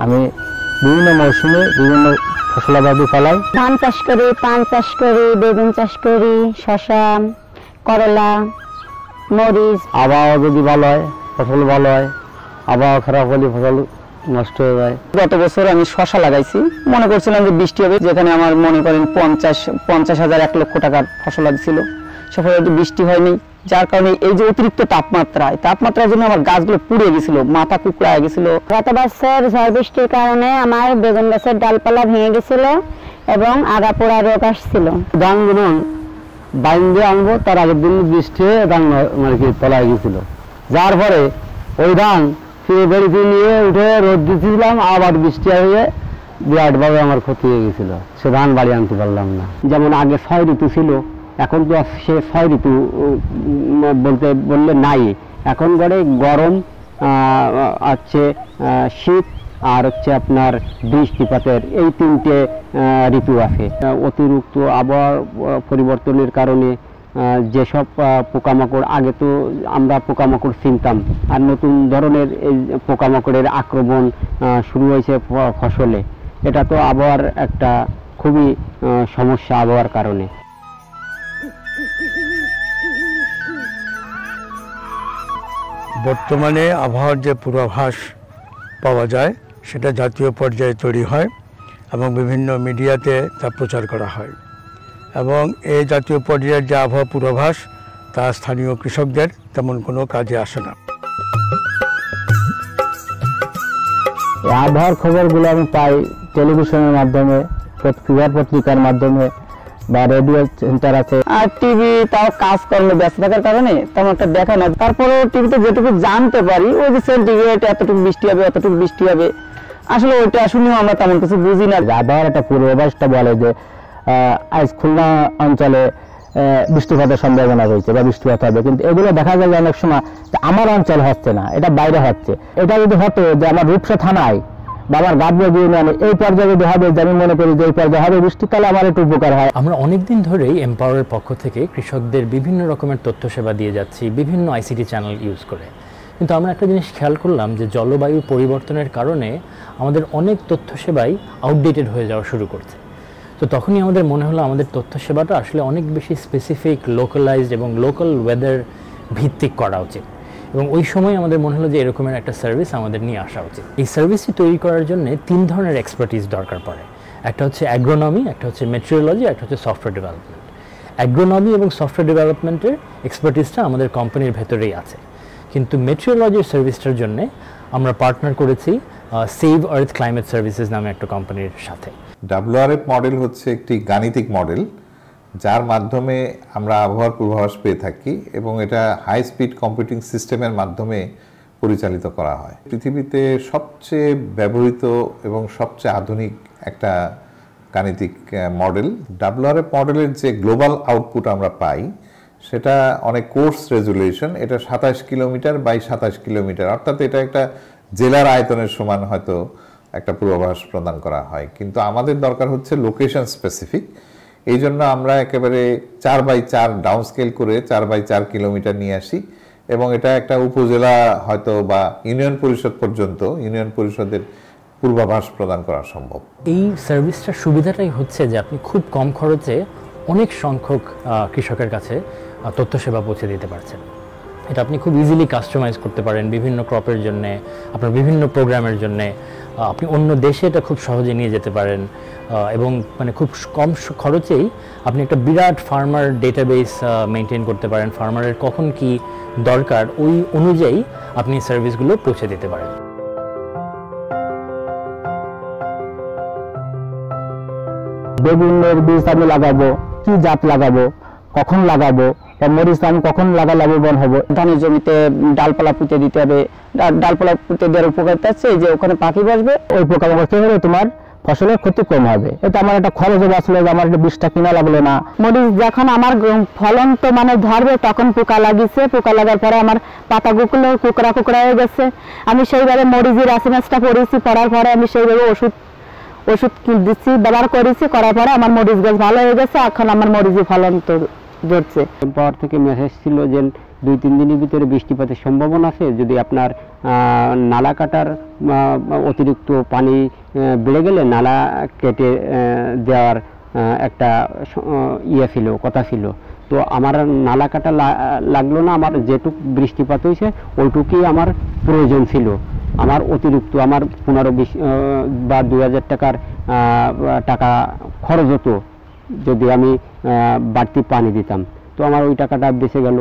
আমি বিভিন্ন মৌসুমে বিভিন্ন ফসলাবাদি ফলাই। ধান চাষ করি, পান চাষ করি, বেগুন চাষ করি, শসা, করলা, মরিচ। আবহাওয়া যদি ভালো হয় ফসল ভালো হয়, আবহাওয়া খারাপ হলে ফসল নষ্ট হয়ে যায়। গত বছর আমি শসা লাগাইছি, মনে করছিলাম যে বৃষ্টি হবে, যেখানে আমার মনে করেন 50,000 1 লক্ষ টাকার ফসল ছিল, সেখানে বৃষ্টি হয়নি, যার কারণে এই যে অতিরিক্ত তাপমাত্রার জন্য আমার গাছগুলো পুড়ে গেছিল, মাথা কুকড়া হয়ে গেছিল। গত বছর ঝড় বৃষ্টির কারণে আমার বেগুন গাছের ডালপালা ভেঙে গেছিল এবং আগা পোড়া রোগ আসছিল। ধানগুলো বাইন দিয়ে আনবো, তার আগের দিন বৃষ্টি হয়ে ধান মানে কি তলায় গেছিল, যার পরে ওই ধান ফিরে বেড়িতে নিয়ে উঠে রোদ দিয়েছিলাম, আবার বৃষ্টি হয়ে বিরাটভাবে আমার ক্ষতি হয়ে গেছিল, সে ধান বাড়ি আনতে পারলাম না। যেমন আগে 6 ঋতু ছিল, এখন তো সে 6 ঋতু বললে নাই। এখন গড়ে গরম, হচ্ছে শীত, আর হচ্ছে আপনার বৃষ্টিপাতের, এই 3টে ঋতু আছে। অতিরিক্ত আবহাওয়া পরিবর্তনের কারণে যেসব পোকামাকড়, আগে তো আমরা পোকামাকড় চিনতাম, আর নতুন ধরনের এই পোকামাকড়ের আক্রমণ শুরু হয়েছে ফসলে। এটা তো আবহাওয়ার একটা খুবই সমস্যা আবহাওয়ার কারণে। বর্তমানে আবহাওয়ার যে পূর্বাভাস পাওয়া যায় সেটা জাতীয় পর্যায়ে তৈরি হয় এবং বিভিন্ন মিডিয়াতে তা প্রচার করা হয়, এবং এই জাতীয় পর্যায়ের যে আবহাওয়া পূর্বাভাস তা স্থানীয় কৃষকদের তেমন কোনো কাজে আসে না। আবহাওয়ার খবরগুলো আমি পাই টেলিভিশনের মাধ্যমে, পত্রিকার মাধ্যমে, বা রেডিও সেন্টার আছে। আর টিভি তাও কাজকর্মে ব্যস্ত থাকার কারণে তেমন একটা দেখা না, তারপরে টিভিতে যেটুকু জানতে পারি ওই যে সেন্টিগ্রেড এতটুকু বৃষ্টি হবে, অতটুকু বৃষ্টি হবে, আসলে ওইটা শুনেও আমরা তেমন কিছু বুঝি না। আবহাওয়ার একটা পূর্বাভাসটা বলে যে আজ খুলনা অঞ্চলে বৃষ্টিপাতের সম্ভাবনা রয়েছে বা বৃষ্টিপাত হবে, কিন্তু এগুলো দেখা যায় অনেক সময় আমার অঞ্চল হচ্ছে না, এটা বাইরে হচ্ছে। এটা যদি হতো যে আমার রূপসা থানায় বা আমার গাবড়িয়া ইউনিয়নে এই পর্যায়ে যদি হবে, যে আমি মনে করি যে এই পর্যায়ে হবে বৃষ্টি, তাহলে আমার একটু উপকার হয়। আমরা অনেকদিন ধরেই এম্পাওয়ারের পক্ষ থেকে কৃষকদের বিভিন্ন রকমের তথ্য সেবা দিয়ে যাচ্ছি বিভিন্ন আইসিটি চ্যানেল ইউজ করে, কিন্তু আমরা একটা জিনিস খেয়াল করলাম যে জলবায়ু পরিবর্তনের কারণে আমাদের অনেক তথ্য সেবাই আউটডেটেড হয়ে যাওয়া শুরু করছে। তো তখনই আমাদের মনে হলো আমাদের তথ্য সেবাটা আসলে অনেক বেশি স্পেসিফিক, লোকালাইজড এবং লোকাল ওয়েদার ভিত্তিক করা উচিত, এবং ওই সময় আমাদের মনে হলো যে এরকমের একটা সার্ভিস আমাদের নিয়ে আসা উচিত। এই সার্ভিসটি তৈরি করার জন্য 3 ধরনের এক্সপার্টিস দরকার পড়ে। একটা হচ্ছে অ্যাগ্রোনমি, একটা হচ্ছে মেট্রিওলজি, একটা হচ্ছে সফটওয়্যার ডেভেলপমেন্ট। অ্যাগ্রোনমি এবং সফটওয়্যার ডেভেলপমেন্টের এক্সপার্টিসটা আমাদের কোম্পানির ভেতরেই আছে, কিন্তু মেট্রিওলজির সার্ভিসটার জন্য আমরা পার্টনার করেছি সেভ আর্থ ক্লাইমেট সার্ভিসেস নামে একটা কোম্পানির সাথে। WRF মডেল হচ্ছে একটি গাণিতিক মডেল, যার মাধ্যমে আমরা আবহাওয়ার পূর্বাভাস পেয়ে থাকি, এবং এটা হাই স্পিড কম্পিউটিং সিস্টেমের মাধ্যমে পরিচালিত করা হয়। পৃথিবীতে সবচেয়ে ব্যবহৃত এবং সবচেয়ে আধুনিক একটা গাণিতিক মডেল। WRF মডেলের যে গ্লোবাল আউটপুট আমরা পাই সেটা অনেক কোর্স রেজুলেশন, এটা 27 কিলোমিটার বাই 27 কিলোমিটার, অর্থাৎ এটা একটা জেলার আয়তনের সমান হয়তো একটা পূর্বাভাস প্রদান করা হয়, কিন্তু আমাদের দরকার হচ্ছে লোকেশন স্পেসিফিক। এই জন্য আমরা একেবারে 4x4 ডাউন স্কেল করে 4x4 কিলোমিটার নিয়ে আসি, এবং এটা একটা উপজেলা হয়তো বা ইউনিয়ন পরিষদ পর্যন্ত, ইউনিয়ন পরিষদের পূর্বাভাস প্রদান করা সম্ভব। এই সার্ভিসটার সুবিধাটাই হচ্ছে যে আপনি খুব কম খরচে অনেক সংখ্যক কৃষকের কাছে তথ্য সেবা পৌঁছে দিতে পারছেন। এটা আপনি খুব ইজিলি কাস্টমাইজ করতে পারেন বিভিন্ন ক্রপের জন্য, আপনার বিভিন্ন প্রোগ্রামের জন্য। আপনি অন্য দেশে এটা খুব সহজে নিয়ে যেতে পারেন, এবং মানে খুব কম খরচেই আপনি একটা বিরাট ফার্মার ডেটাবেস মেনটেন করতে পারেন। ফার্মারের কখন কি দরকার ওই অনুযায়ী আপনি সার্ভিসগুলো পৌঁছে দিতে পারেন। বেগুনের বীজ আমি লাগাবো, কি জাত লাগাবো, কখন লাগাবো, মরিচ আমি কখন লাভবান হবো। ধানের জমিতে ডালপালা পুঁতে দিতে হবে, ডালপালা পুঁতে দেওয়ার উপকারিতা আছে যে ওখানে পাখি বসবে, ওই পোকামাকড় হলে তোমার ফসলের ক্ষতি কম হবে। এটা আমার একটা খরচ বাঁচলো, আমার একটা বীজটা কিনা লাগলো না। মরিচ যখন আমার ফলন তো মানে ধরবে, তখন পোকা লাগিয়েছে, পোকা লাগার পরে আমার পাতাগুলো কুকড়া হয়ে গেছে। আমি সেইভাবে মরিচের রাসিমাসটা পড়েছি, পড়ার পরে আমি সেইভাবে ওষুধ দিচ্ছি, ব্যবহার করেছি, করার পরে আমার মরিচ গাছ ভালো হয়ে গেছে। এখন আমার মরিচের ফলন তো ধরছে। এম্পাওয়ার থেকে মেসেজ ছিল যে 2-3 দিনের ভিতরে বৃষ্টিপাতের সম্ভাবনা আছে। যদি আপনার নালা কাটার অতিরিক্ত পানি বেড়ে গেলে নালা কেটে দেওয়ার একটা কথা ছিল। তো আমার নালা কাটা লাগলো না, আমার যেটুক বৃষ্টিপাত হয়েছে ওইটুকুই আমার প্রয়োজন ছিল। আমার অতিরিক্ত আমার 15-20 বা 2000 টাকা খরচ হতো যদি আমি বাড়তি পানি দিতাম, তো আমার ওই টাকাটা বেঁচে গেল।